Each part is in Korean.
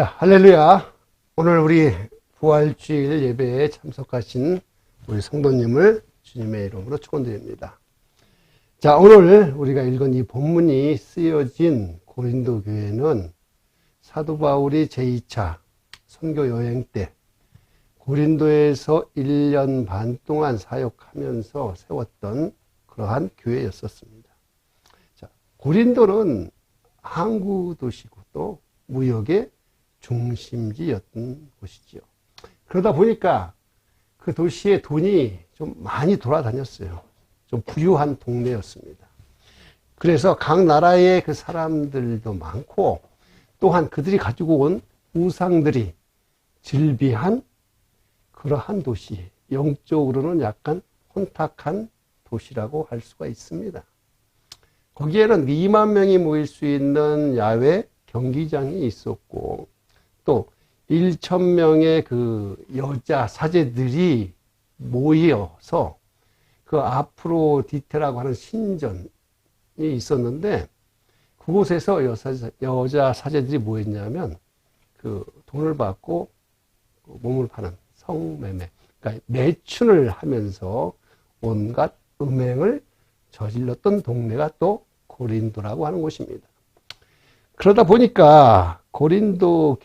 자, 할렐루야. 오늘 우리 부활주일 예배에 참석하신 우리 성도님을 주님의 이름으로 축원드립니다. 자, 오늘 우리가 읽은 이 본문이 쓰여진 고린도 교회는 사도 바울이 제2차 선교 여행 때 고린도에서 1년 반 동안 사역하면서 세웠던 그러한 교회였었습니다. 자, 고린도는 항구 도시고 또 무역의 중심지였던 곳이지요. 그러다 보니까 그 도시에 돈이 좀 많이 돌아다녔어요. 좀 부유한 동네였습니다. 그래서 각 나라의 그 사람들도 많고 또한 그들이 가지고 온 우상들이 즐비한 그러한 도시, 영적으로는 약간 혼탁한 도시라고 할 수가 있습니다. 거기에는 2만 명이 모일 수 있는 야외 경기장이 있었고 또 1,000명의 그 여자 사제들이 모여서 그 아프로디테라고 하는 신전이 있었는데 그곳에서 여자 사제들이 뭐 했냐면 그 돈을 받고 몸을 파는 성매매, 그러니까 매춘을 하면서 온갖 음행을 저질렀던 동네가 또 고린도라고 하는 곳입니다. 그러다 보니까 고린도는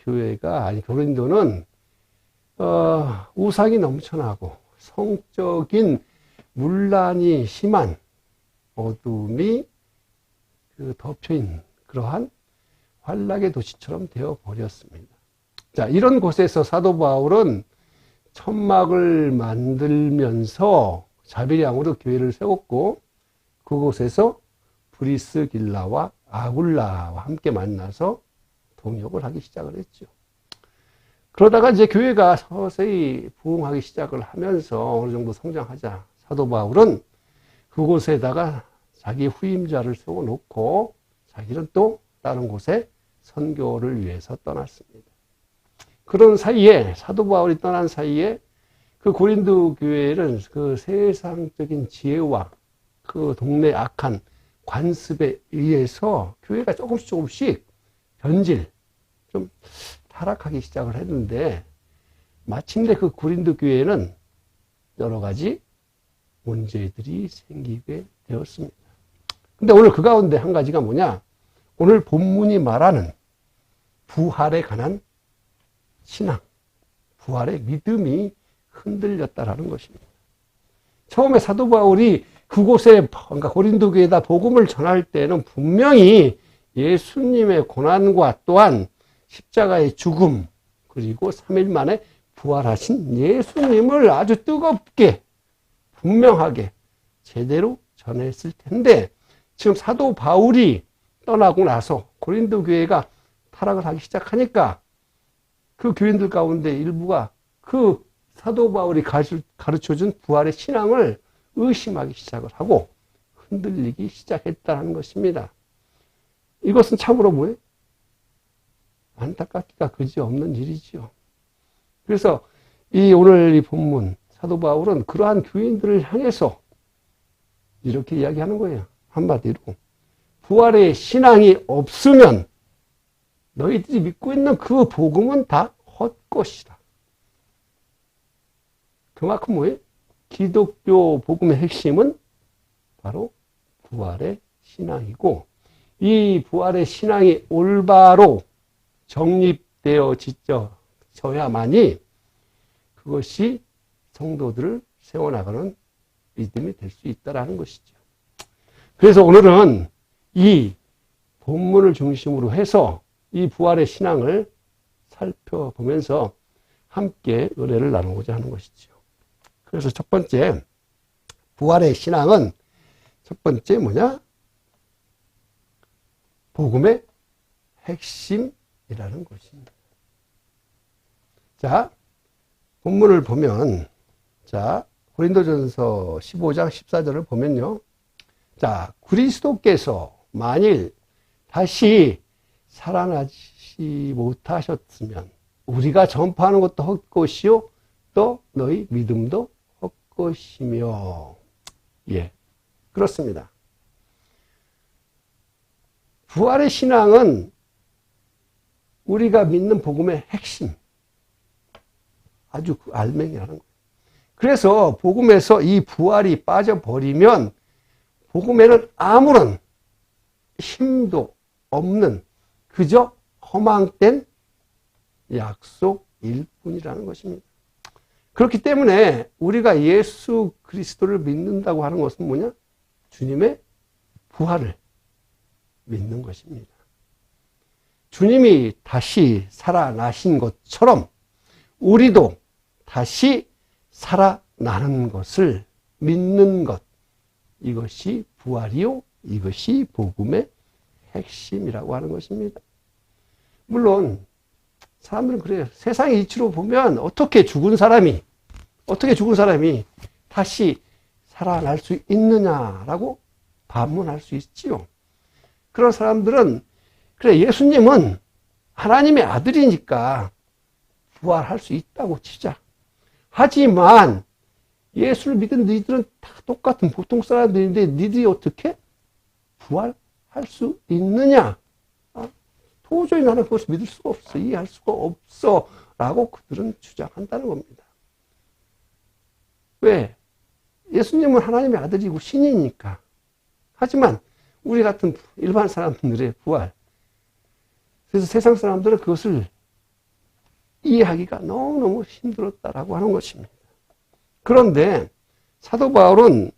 우상이 넘쳐나고 성적인 문란이 심한 어둠이 덮여있는 그러한 환락의 도시처럼 되어버렸습니다. 자, 이런 곳에서 사도 바울은 천막을 만들면서 자비량으로 교회를 세웠고 그곳에서 브리스길라와 아굴라와 함께 만나서 동역을 하기 시작을 했죠. 그러다가 이제 교회가 서서히 부흥하기 시작을 하면서 어느 정도 성장하자 사도 바울은 그곳에다가 자기 후임자를 세워놓고 자기는 또 다른 곳에 선교를 위해서 떠났습니다. 그런 사이에 사도 바울이 떠난 사이에 그 고린도 교회는 그 세상적인 지혜와 그 동네 악한 관습에 의해서 교회가 조금씩 변질, 좀 타락하기 시작을 했는데 마침내 그 고린도 교회는 여러 가지 문제들이 생기게 되었습니다. 근데 오늘 그 가운데 한 가지가 뭐냐? 오늘 본문이 말하는 부활에 관한 신앙, 부활의 믿음이 흔들렸다라는 것입니다. 처음에 사도 바울이 그곳에, 그러니까 고린도 교회에다 복음을 전할 때는 분명히 예수님의 고난과 또한 십자가의 죽음, 그리고 3일 만에 부활하신 예수님을 아주 뜨겁게, 분명하게, 제대로 전했을 텐데, 지금 사도 바울이 떠나고 나서 고린도 교회가 타락을 하기 시작하니까 그 교인들 가운데 일부가 그 사도 바울이 가르쳐준 부활의 신앙을 의심하기 시작을 하고 흔들리기 시작했다는 것입니다. 이것은 참으로 뭐예요? 안타깝기가 그지없는 일이지요. 그래서 오늘 이 본문 사도 바울은 그러한 교인들을 향해서 이렇게 이야기하는 거예요. 한마디로 부활의 신앙이 없으면 너희들이 믿고 있는 그 복음은 다 헛것이다. 그만큼 뭐예요? 기독교 복음의 핵심은 바로 부활의 신앙이고 이 부활의 신앙이 올바로 정립되어져야만이 그것이 성도들을 세워나가는 믿음이 될 수 있다는 것이죠. 그래서 오늘은 이 본문을 중심으로 해서 이 부활의 신앙을 살펴보면서 함께 은혜를 나누고자 하는 것이죠. 그래서 첫 번째, 부활의 신앙은 첫 번째 뭐냐? 복음의 핵심이라는 것입니다. 자, 본문을 보면, 자, 고린도전서 15장 14절을 보면요. 자, 그리스도께서 만일 다시 살아나지 못하셨으면 우리가 전파하는 것도 헛것이요 또 너희 믿음도 헛것이며. 예, 그렇습니다. 부활의 신앙은 우리가 믿는 복음의 핵심, 아주 그 알맹이라는 거예요. 그래서 복음에서 이 부활이 빠져버리면 복음에는 아무런 힘도 없는 그저 허망된 약속일 뿐이라는 것입니다. 그렇기 때문에 우리가 예수 그리스도를 믿는다고 하는 것은 뭐냐? 주님의 부활을 믿는 것입니다. 주님이 다시 살아나신 것처럼 우리도 다시 살아나는 것을 믿는 것, 이것이 부활이요, 이것이 복음의 핵심이라고 하는 것입니다. 물론 사람들은 그래요. 세상의 이치로 보면 어떻게 죽은 사람이 다시 살아날 수 있느냐라고 반문할 수 있지요. 그런 사람들은 그래, 예수님은 하나님의 아들이니까 부활할 수 있다고 치자. 하지만 예수를 믿은 너희들은 다 똑같은 보통 사람들인데 너희들이 어떻게 부활할 수 있느냐? 도저히 나는 그것을 믿을 수가 없어. 이해할 수가 없어. 라고 그들은 주장한다는 겁니다. 왜? 예수님은 하나님의 아들이고 신이니까. 하지만 우리 같은 일반 사람들의 부활. 그래서 세상 사람들은 그것을 이해하기가 너무너무 힘들었다라고 하는 것입니다. 그런데 사도 바울은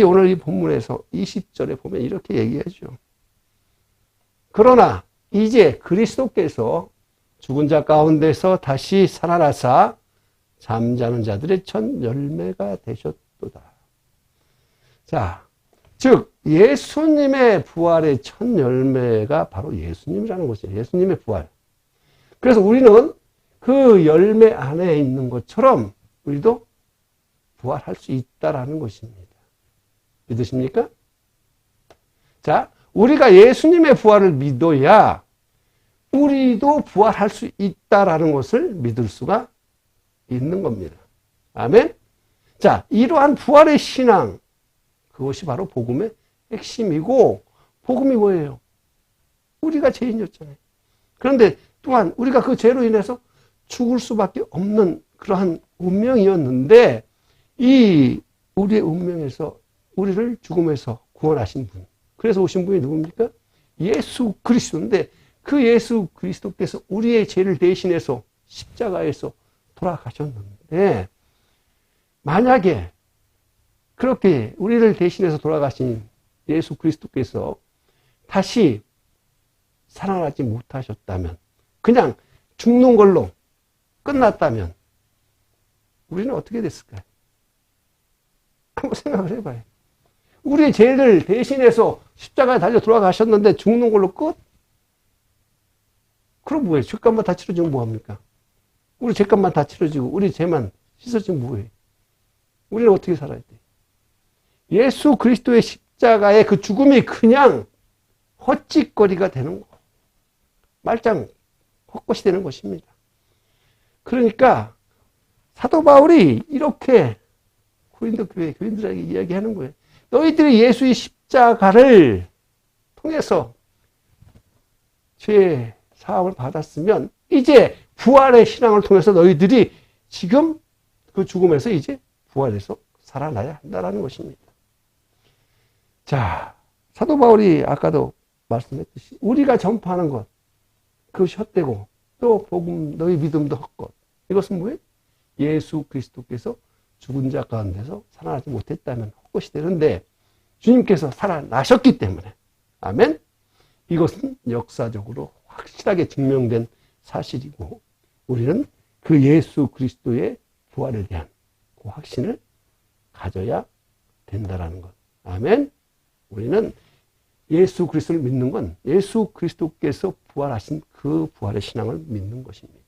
오늘 이 본문에서 20절에 보면 이렇게 얘기하죠. 그러나 이제 그리스도께서 죽은 자 가운데서 다시 살아나사 잠자는 자들의 첫 열매가 되셨도다. 자, 즉 예수님의 부활의 첫 열매가 바로 예수님이라는 것이에요. 예수님의 부활. 그래서 우리는 그 열매 안에 있는 것처럼 우리도 부활할 수 있다라는 것입니다. 믿으십니까? 자, 우리가 예수님의 부활을 믿어야 우리도 부활할 수 있다라는 것을 믿을 수가 있는 겁니다. 아멘? 자, 이러한 부활의 신앙, 그것이 바로 복음의 핵심이고, 복음이 뭐예요? 우리가 죄인이었잖아요. 그런데 또한 우리가 그 죄로 인해서 죽을 수밖에 없는 그러한 운명이었는데, 우리의 운명에서, 우리를 죽음에서 구원하신 분. 그래서 오신 분이 누굽니까? 예수 그리스도인데, 그 예수 그리스도께서 우리의 죄를 대신해서 십자가에서 돌아가셨는데, 만약에 그렇게 우리를 대신해서 돌아가신 예수 그리스도께서 다시 살아나지 못하셨다면, 그냥 죽는 걸로 끝났다면, 우리는 어떻게 됐을까요? 한번 생각을 해봐요. 우리의 죄를 대신해서 십자가에 달려 돌아가셨는데 죽는 걸로 끝? 그럼 뭐예요? 죄값만 다 치러지면 뭐합니까? 우리 죄값만 다 치러지고 우리 죄만 씻어지면 뭐예요? 우리는 어떻게 살아야 돼? 예수 그리스도의 십자가의 그 죽음이 그냥 헛짓거리가 되는 거. 말짱 헛것이 되는 것입니다. 그러니까 사도 바울이 이렇게 고린도 교회 교인들에게 이야기하는 거예요. 너희들이 예수의 십자가를 통해서 죄 사함을 받았으면 이제 부활의 신앙을 통해서 너희들이 지금 그 죽음에서 이제 부활해서 살아나야 한다는 것입니다. 자, 사도 바울이 아까도 말씀했듯이 우리가 전파하는 것, 그것이 헛되고 또 복음, 너희 믿음도 헛것. 이것은 뭐예요? 예수 그리스도께서 죽은 자 가운데서 살아나지 못했다면 헛것이 되는데 주님께서 살아나셨기 때문에, 아멘? 이것은 역사적으로 확실하게 증명된 사실이고 우리는 그 예수 그리스도의 부활에 대한 그 확신을 가져야 된다라는 것. 아멘? 우리는 예수 그리스도를 믿는 건 예수 그리스도께서 부활하신 그 부활의 신앙을 믿는 것입니다.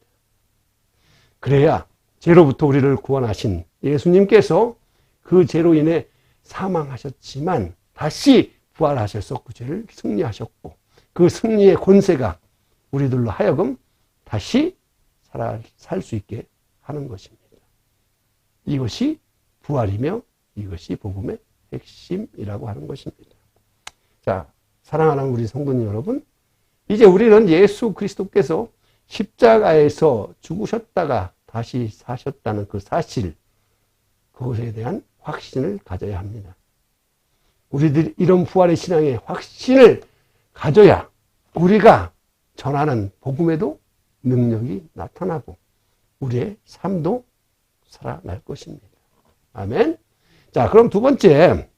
그래야 죄로부터 우리를 구원하신 예수님께서 그 죄로 인해 사망하셨지만 다시 부활하셔서 그 죄를 승리하셨고 그 승리의 권세가 우리들로 하여금 다시 살 수 있게 하는 것입니다. 이것이 부활이며 이것이 복음의 핵심이라고 하는 것입니다. 자, 사랑하는 우리 성도님 여러분, 이제 우리는 예수 그리스도께서 십자가에서 죽으셨다가 다시 사셨다는 그 사실, 그것에 대한 확신을 가져야 합니다. 우리들이 이런 부활의 신앙의 확신을 가져야 우리가 전하는 복음에도 능력이 나타나고 우리의 삶도 살아날 것입니다. 아멘. 자, 그럼 두 번째,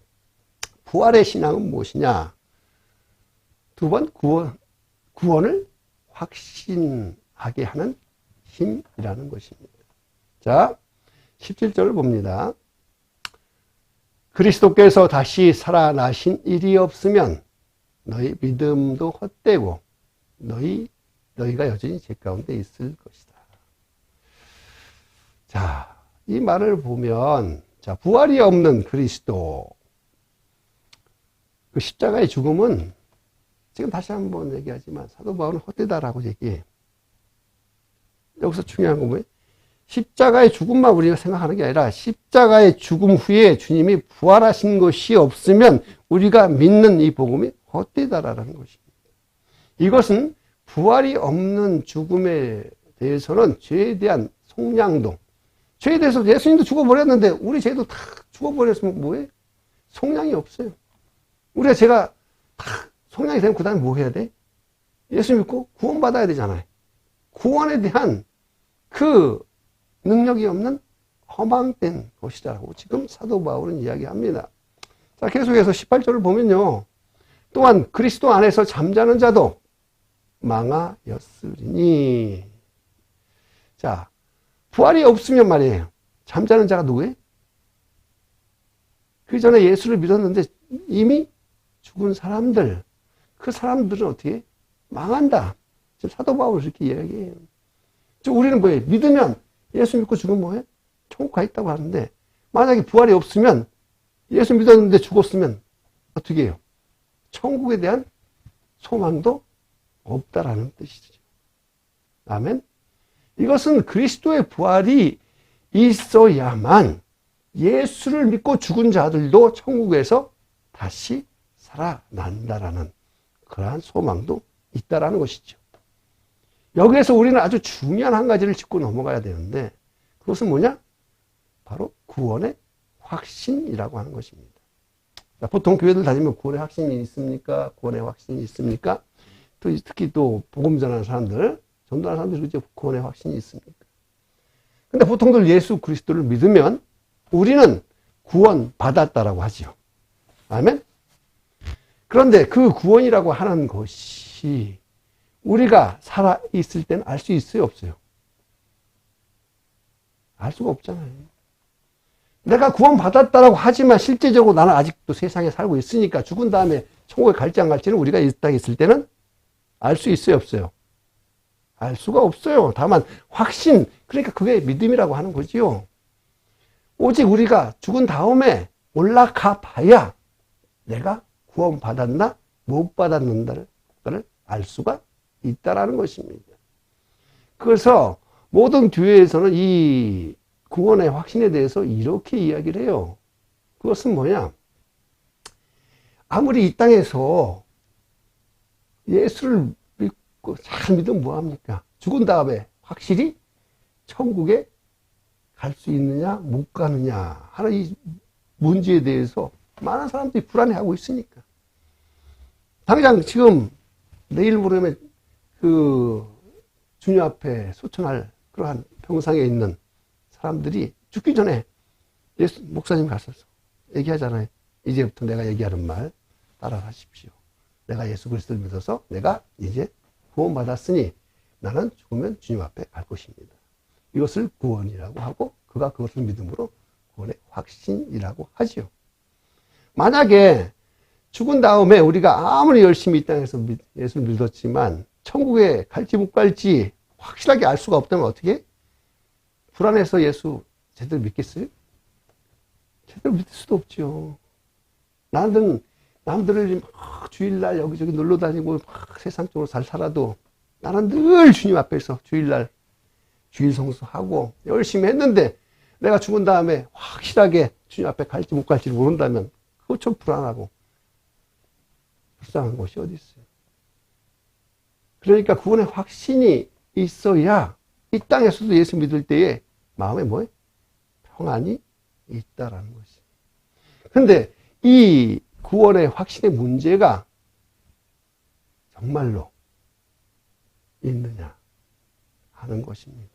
부활의 신앙은 무엇이냐? 두 번, 구원을 확신하게 하는 힘이라는 것입니다. 자, 17절을 봅니다. 그리스도께서 다시 살아나신 일이 없으면 너희 믿음도 헛되고 너희가 여전히 죄 가운데 있을 것이다. 자, 이 말을 보면, 자, 부활이 없는 그리스도, 그 십자가의 죽음은 지금 다시 한번 얘기하지만 사도 바울은 헛되다라고 얘기해. 여기서 중요한 건 뭐예요? 십자가의 죽음만 우리가 생각하는 게 아니라 십자가의 죽음 후에 주님이 부활하신 것이 없으면 우리가 믿는 이 복음이 헛되다라는 것입니다. 이것은 부활이 없는 죽음에 대해서는 죄에 대한 속량도, 죄에 대해서 예수님도 죽어버렸는데 우리 죄도 다 죽어버렸으면 뭐예요? 속량이 없어요. 우리가 죄가 다 속량이 되면 그 다음에 뭐 해야 돼? 예수 믿고 구원받아야 되잖아요. 구원에 대한 그 능력이 없는 허망된 것이라고 지금 사도 바울은 이야기합니다. 자, 계속해서 18절을 보면요. 또한 그리스도 안에서 잠자는 자도 망하였으리니. 자, 부활이 없으면 말이에요. 잠자는 자가 누구예요? 그 전에 예수를 믿었는데 이미 죽은 사람들, 그 사람들은 어떻게 망한다. 지금 사도 바울은 이렇게 이야기해요. 우리는 뭐예요? 믿으면 예수 믿고 죽으면 뭐예요? 천국 가 있다고 하는데 만약에 부활이 없으면 예수 믿었는데 죽었으면 어떻게 해요? 천국에 대한 소망도 없다라는 뜻이죠. 아멘? 이것은 그리스도의 부활이 있어야만 예수를 믿고 죽은 자들도 천국에서 다시 살아난다라는 그러한 소망도 있다라는 것이죠. 여기에서 우리는 아주 중요한 한 가지를 짚고 넘어가야 되는데 그것은 뭐냐? 바로 구원의 확신이라고 하는 것입니다. 보통 교회들 다니면 구원의 확신이 있습니까? 구원의 확신이 있습니까? 또 특히 또 복음 전하는 사람들, 전도하는 사람들이 이제 구원의 확신이 있습니까? 근데 보통들 예수 그리스도를 믿으면 우리는 구원 받았다라고 하죠. 아멘? 그런데 그 구원이라고 하는 것이 우리가 살아있을 때는 알 수 있어요, 없어요? 알 수가 없잖아요. 내가 구원받았다라고 하지만 실제적으로 나는 아직도 세상에 살고 있으니까 죽은 다음에 천국에 갈지 안 갈지는 우리가 이 땅에 있을 때는 알 수 있어요, 없어요? 알 수가 없어요. 다만 확신, 그러니까 그게 믿음이라고 하는 거지요. 오직 우리가 죽은 다음에 올라가 봐야 내가 구원받았나 못 받았는가를 알 수가 있다라는 것입니다. 그래서 모든 교회에서는 이 구원의 확신에 대해서 이렇게 이야기를 해요. 그것은 뭐냐? 아무리 이 땅에서 예수를 믿고 잘 믿으면 뭐합니까? 죽은 다음에 확실히 천국에 갈 수 있느냐 못 가느냐 하는 이 문제에 대해서 많은 사람들이 불안해하고 있으니까. 당장 지금 내일 모레면 그 주님 앞에 소천할 그러한 병상에 있는 사람들이 죽기 전에 예수 목사님 가셔서 얘기하잖아요. 이제부터 내가 얘기하는 말 따라하십시오. 내가 예수 그리스도를 믿어서 내가 이제 구원받았으니 나는 죽으면 주님 앞에 갈 것입니다. 이것을 구원이라고 하고 그가 그것을 믿음으로 구원의 확신이라고 하지요. 만약에 죽은 다음에 우리가 아무리 열심히 이 땅에서 예수를 믿었지만 천국에 갈지 못 갈지 확실하게 알 수가 없다면 어떻게? 불안해서 예수 제대로 믿겠어요? 제대로 믿을 수도 없죠. 나는 남들을 주일날 여기저기 놀러 다니고 세상적으로 잘 살아도 나는 늘 주님 앞에서 주일날 주일 성수하고 열심히 했는데 내가 죽은 다음에 확실하게 주님 앞에 갈지 못 갈지를 모른다면 그거 좀 불안하고 불쌍한 것이 어디 있어요. 그러니까 구원의 확신이 있어야 이 땅에서도 예수 믿을 때에 마음에 뭐예요? 평안이 있다라는 것이. 근데 이 구원의 확신의 문제가 정말로 있느냐 하는 것입니다.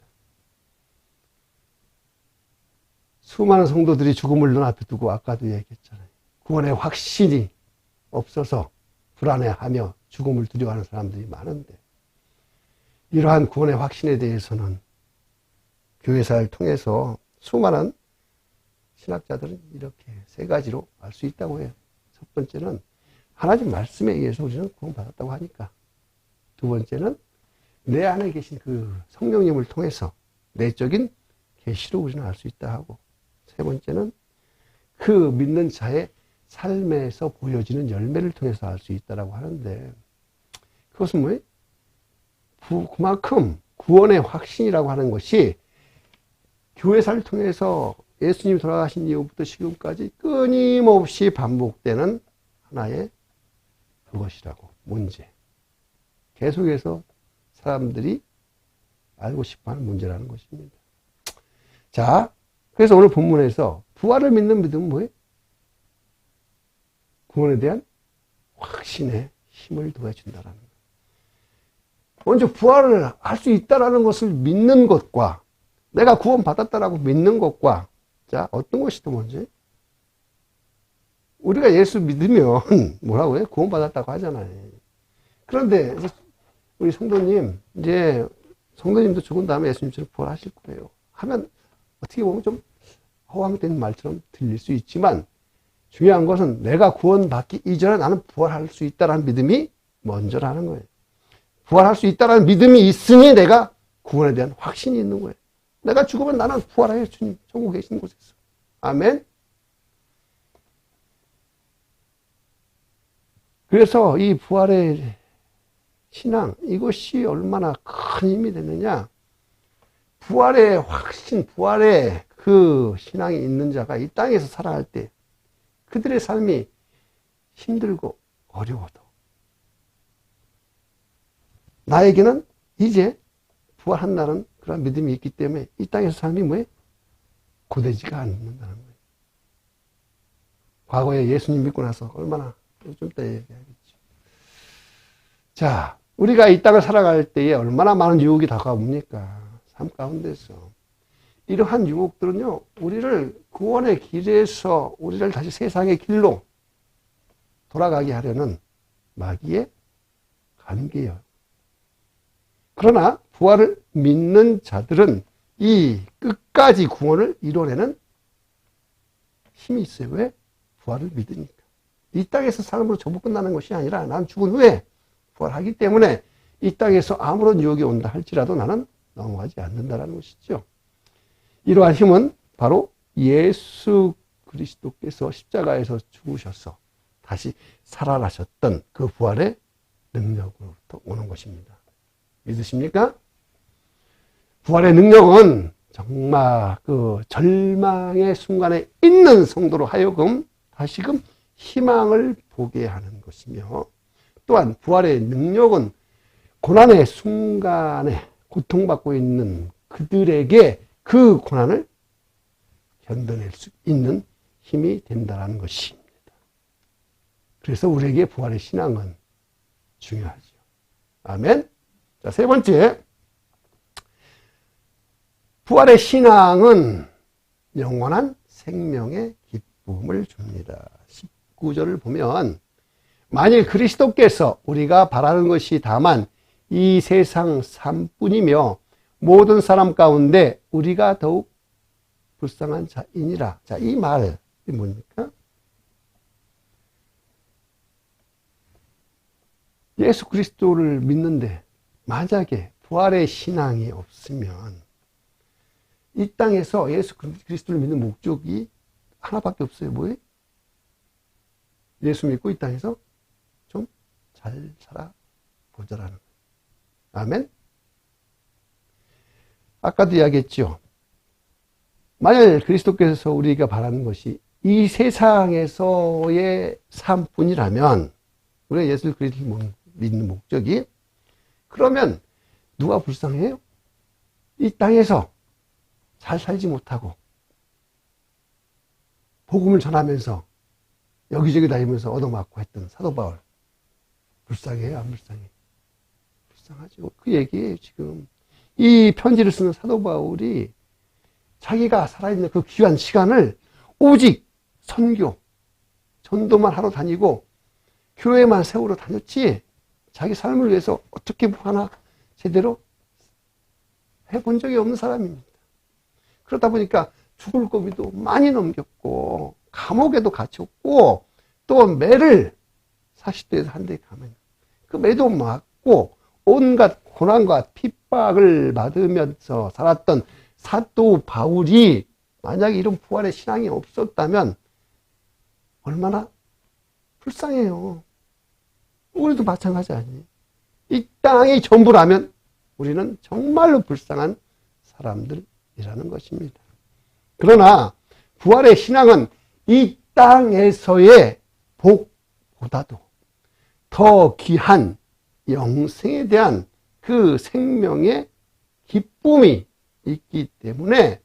수많은 성도들이 죽음을 눈앞에 두고 아까도 얘기했잖아요. 구원의 확신이 없어서 불안해하며 죽음을 두려워하는 사람들이 많은데, 이러한 구원의 확신에 대해서는 교회사를 통해서 수많은 신학자들은 이렇게 세 가지로 알 수 있다고 해요. 첫 번째는 하나님 말씀에 의해서 우리는 구원받았다고 하니까. 두 번째는 내 안에 계신 그 성령님을 통해서 내적인 계시로 우리는 알 수 있다 하고, 세 번째는 그 믿는 자의 삶에서 보여지는 열매를 통해서 알 수 있다라고 하는데, 그것은 뭐예요? 그만큼 구원의 확신이라고 하는 것이 교회사를 통해서 예수님이 돌아가신 이후부터 지금까지 끊임없이 반복되는 하나의 그것이라고, 문제. 계속해서 사람들이 알고 싶어하는 문제라는 것입니다. 자, 그래서 오늘 본문에서 부활을 믿는 믿음은 뭐예요? 구원에 대한 확신의 힘을 더해준다라는 거예요. 먼저 부활을 할 수 있다라는 것을 믿는 것과 내가 구원받았다라고 믿는 것과, 자, 어떤 것이 더 먼저? 우리가 예수 믿으면 뭐라고 해요? 구원받았다고 하잖아요. 그런데 우리 성도님, 이제 성도님도 죽은 다음에 예수님처럼 부활하실 거예요 하면 어떻게 보면 좀 허황된 말처럼 들릴 수 있지만, 중요한 것은 내가 구원받기 이전에 나는 부활할 수 있다는 믿음이 먼저라는 거예요. 부활할 수 있다는 믿음이 있으니 내가 구원에 대한 확신이 있는 거예요. 내가 죽으면 나는 부활하여 주님 천국에 계신 곳에서. 아멘. 그래서 이 부활의 신앙, 이것이 얼마나 큰 힘이 되느냐. 부활의 확신, 부활의 그 신앙이 있는 자가 이 땅에서 살아갈 때 그들의 삶이 힘들고 어려워도 나에게는 이제 부활한다는 그런 믿음이 있기 때문에 이 땅에서 삶이 뭐예요? 고되지가 않는다는 거예요. 과거에 예수님 믿고 나서 얼마나, 좀 이따 얘기하겠죠. 자, 우리가 이 땅을 살아갈 때에 얼마나 많은 유혹이 다가옵니까? 삶 가운데서. 이러한 유혹들은요, 우리를 구원의 길에서 우리를 다시 세상의 길로 돌아가게 하려는 마귀의 관계예요. 그러나 부활을 믿는 자들은 이 끝까지 구원을 이뤄내는 힘이 있어요. 왜? 부활을 믿으니까. 이 땅에서 삶으로 전부 끝나는 것이 아니라 난 죽은 후에 부활하기 때문에 이 땅에서 아무런 유혹이 온다 할지라도 나는 넘어가지 않는다는 것이죠. 이러한 힘은 바로 예수 그리스도께서 십자가에서 죽으셔서 다시 살아나셨던 그 부활의 능력으로부터 오는 것입니다. 믿으십니까? 부활의 능력은 정말 그 절망의 순간에 있는 성도로 하여금 다시금 희망을 보게 하는 것이며, 또한 부활의 능력은 고난의 순간에 고통받고 있는 그들에게 그 고난을 견뎌낼 수 있는 힘이 된다는 것입니다. 그래서 우리에게 부활의 신앙은 중요하죠. 아멘. 자, 세 번째, 부활의 신앙은 영원한 생명의 기쁨을 줍니다. 19절을 보면, 만일 그리스도께서 우리가 바라는 것이 다만 이 세상 삶뿐이며 모든 사람 가운데 우리가 더욱 불쌍한 자이니라. 자, 이 말이 뭡니까? 예수 그리스도를 믿는데 만약에 부활의 신앙이 없으면 이 땅에서 예수 그리스도를 믿는 목적이 하나밖에 없어요. 뭐예요? 예수 믿고 이 땅에서 좀 잘 살아보자라는 거예요. 아멘? 아까도 이야기했죠. 만약 그리스도께서 우리가 바라는 것이 이 세상에서의 삶뿐이라면, 우리가 예수 그리스도를 믿는 목적이, 그러면 누가 불쌍해요? 이 땅에서 잘 살지 못하고 복음을 전하면서 여기저기 다니면서 얻어맞고 했던 사도 바울. 불쌍해요? 안 불쌍해요? 불쌍하죠. 그 얘기예요, 지금. 이 편지를 쓰는 사도 바울이 자기가 살아있는 그 귀한 시간을 오직 선교, 전도만 하러 다니고 교회만 세우러 다녔지 자기 삶을 위해서 어떻게 뭐 하나 제대로 해본 적이 없는 사람입니다. 그러다 보니까 죽을 고비도 많이 넘겼고 감옥에도 갇혔고 또 매를 40대에서 한 대 가면 그 매도 맞고 온갖 고난과 핍박을 받으면서 살았던 사도 바울이 만약에 이런 부활의 신앙이 없었다면 얼마나 불쌍해요. 우리도 마찬가지 아니에요. 이 땅이 전부라면 우리는 정말로 불쌍한 사람들이라는 것입니다. 그러나 부활의 신앙은 이 땅에서의 복보다도 더 귀한 영생에 대한 그 생명의 기쁨이 있기 때문에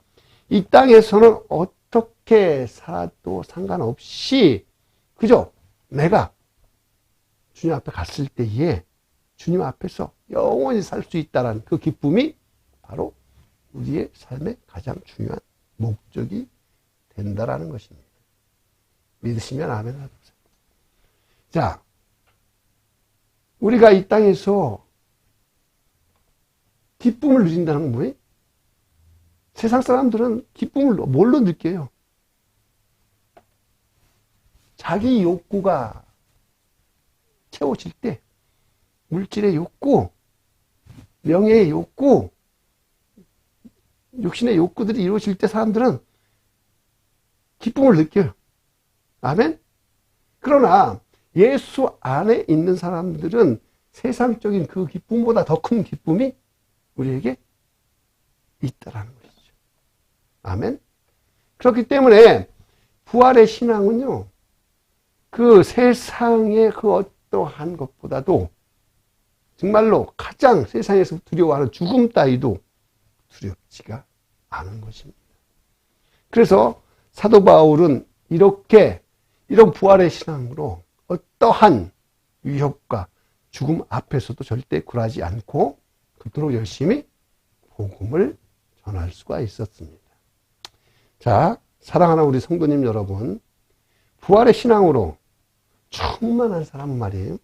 이 땅에서는 어떻게 살아도 상관없이 그저 내가 주님 앞에 갔을 때에 주님 앞에서 영원히 살 수 있다는 그 기쁨이 바로 우리의 삶의 가장 중요한 목적이 된다라는 것입니다. 믿으시면 아멘 하세요. 자, 우리가 이 땅에서 기쁨을 누린다는 건 뭐예요? 세상 사람들은 기쁨을 뭘로 느껴요? 자기 욕구가 채워질 때, 물질의 욕구, 명예의 욕구, 육신의 욕구들이 이루어질 때 사람들은 기쁨을 느껴요. 아멘? 그러나 예수 안에 있는 사람들은 세상적인 그 기쁨보다 더 큰 기쁨이 우리에게 있다라는 것이죠. 아멘? 그렇기 때문에 부활의 신앙은요, 그 세상의 그 어떠한 것보다도 정말로 가장 세상에서 두려워하는 죽음 따위도 두렵지가 않은 것입니다. 그래서 사도 바울은 이런 부활의 신앙으로 어떠한 위협과 죽음 앞에서도 절대 굴하지 않고 그토록 열심히 복음을 전할 수가 있었습니다. 자, 사랑하는 우리 성도님 여러분, 부활의 신앙으로 충만한 사람은 말이에요.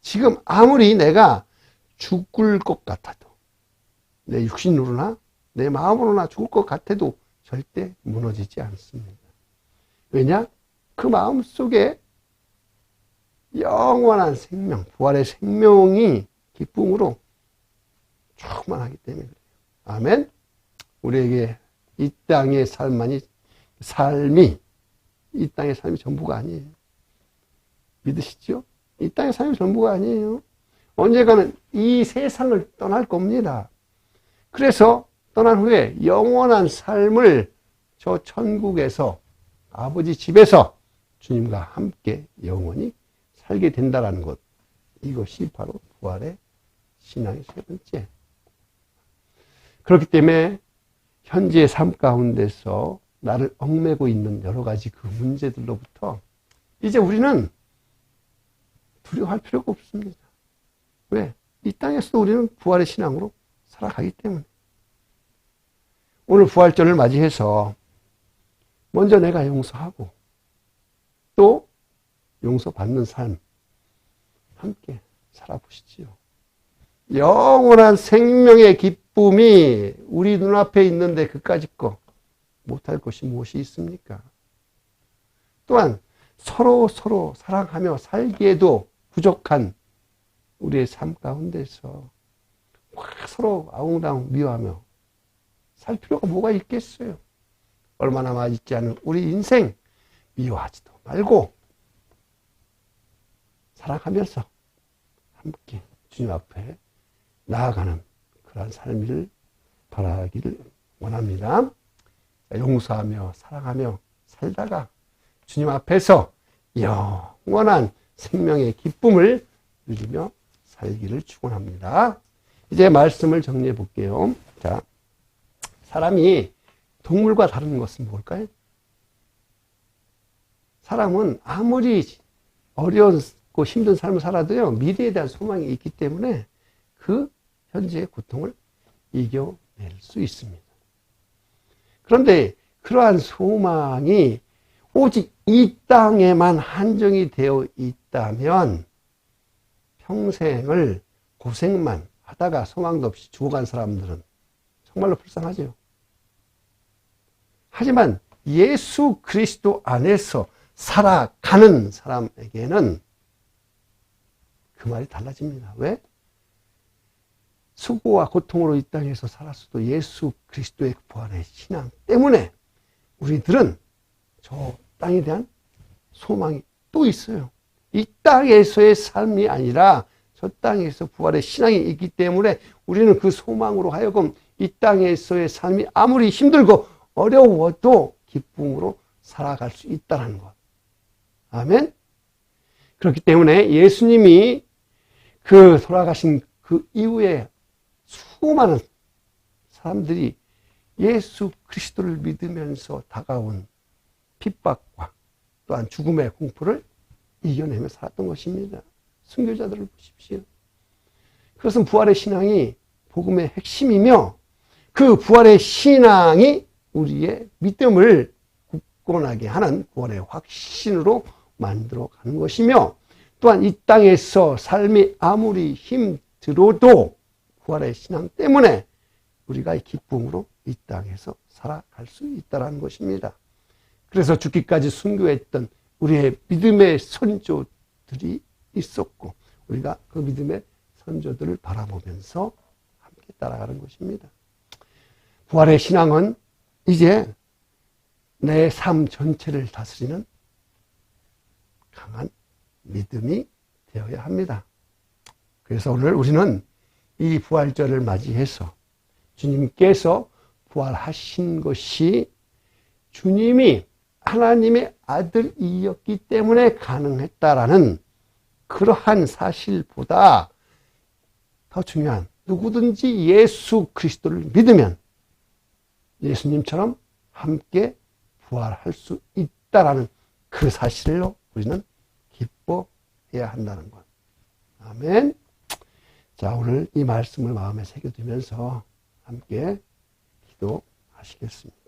지금 아무리 내가 죽을 것 같아도 내 육신으로나 내 마음으로나 죽을 것 같아도 절대 무너지지 않습니다. 왜냐? 그 마음 속에 영원한 생명, 부활의 생명이 기쁨으로 충만하기 때문에 그래요. 아멘? 우리에게 이 땅의 삶이 이 땅의 삶이 전부가 아니에요. 믿으시죠? 이 땅의 삶이 전부가 아니에요. 언젠가는 이 세상을 떠날 겁니다. 그래서 떠난 후에 영원한 삶을 저 천국에서 아버지 집에서 주님과 함께 영원히 살게 된다는 것. 이것이 바로 부활의 신앙의 세 번째. 그렇기 때문에 현재의 삶 가운데서 나를 얽매고 있는 여러 가지 그 문제들로부터 이제 우리는 두려워할 필요가 없습니다. 왜? 이 땅에서도 우리는 부활의 신앙으로 살아가기 때문에. 오늘 부활절을 맞이해서 먼저 내가 용서하고 또 용서받는 삶 함께 살아보시지요. 영원한 생명의 기쁨이 우리 눈앞에 있는데 그까짓 거 못할 것이 무엇이 있습니까? 또한 서로 사랑하며 살기에도 부족한 우리의 삶 가운데서 서로 아웅다웅 미워하며 살 필요가 뭐가 있겠어요? 얼마나 맛있지 않은 우리 인생 미워하지도 말고 사랑하면서 함께 주님 앞에 나아가는 그러한 삶을 바라기를 원합니다. 용서하며 사랑하며 살다가 주님 앞에서 영원한 생명의 기쁨을 누리며 살기를 축원합니다. 이제 말씀을 정리해 볼게요. 자, 사람이 동물과 다른 것은 뭘까요? 사람은 아무리 어려웠고 힘든 삶을 살아도요, 미래에 대한 소망이 있기 때문에 그 현재의 고통을 이겨낼 수 있습니다. 그런데 그러한 소망이 오직 이 땅에만 한정이 되어 있다면 평생을 고생만 하다가 소망도 없이 죽어간 사람들은 정말로 불쌍하죠. 하지만 예수 그리스도 안에서 살아가는 사람에게는 그 말이 달라집니다. 왜? 수고와 고통으로 이 땅에서 살았어도 예수 그리스도의 부활의 신앙 때문에 우리들은 저 땅에 대한 소망이 또 있어요. 이 땅에서의 삶이 아니라 저 땅에서 부활의 신앙이 있기 때문에 우리는 그 소망으로 하여금 이 땅에서의 삶이 아무리 힘들고 어려워도 기쁨으로 살아갈 수 있다는 것. 아멘? 그렇기 때문에 예수님이 그 돌아가신 그 이후에 수많은 사람들이 예수 그리스도를 믿으면서 다가온 핍박과 또한 죽음의 공포를 이겨내며 살았던 것입니다. 순교자들을 보십시오. 그것은 부활의 신앙이 복음의 핵심이며 그 부활의 신앙이 우리의 믿음을 굳건하게 하는 구원의 확신으로 만들어가는 것이며 또한 이 땅에서 삶이 아무리 힘들어도 부활의 신앙 때문에 우리가 기쁨으로 이 땅에서 살아갈 수 있다는 것입니다. 그래서 죽기까지 순교했던 우리의 믿음의 선조들이 있었고 우리가 그 믿음의 선조들을 바라보면서 함께 따라가는 것입니다. 부활의 신앙은 이제 내 삶 전체를 다스리는 강한 믿음이 되어야 합니다. 그래서 오늘 우리는 이 부활절을 맞이해서 주님께서 부활하신 것이 주님이 하나님의 아들이었기 때문에 가능했다라는 그러한 사실보다 더 중요한 누구든지 예수 그리스도를 믿으면 예수님처럼 함께 부활할 수 있다라는 그 사실로 우리는 기뻐해야 한다는 것. 아멘. 자, 오늘 이 말씀을 마음에 새겨두면서 함께 기도하시겠습니다.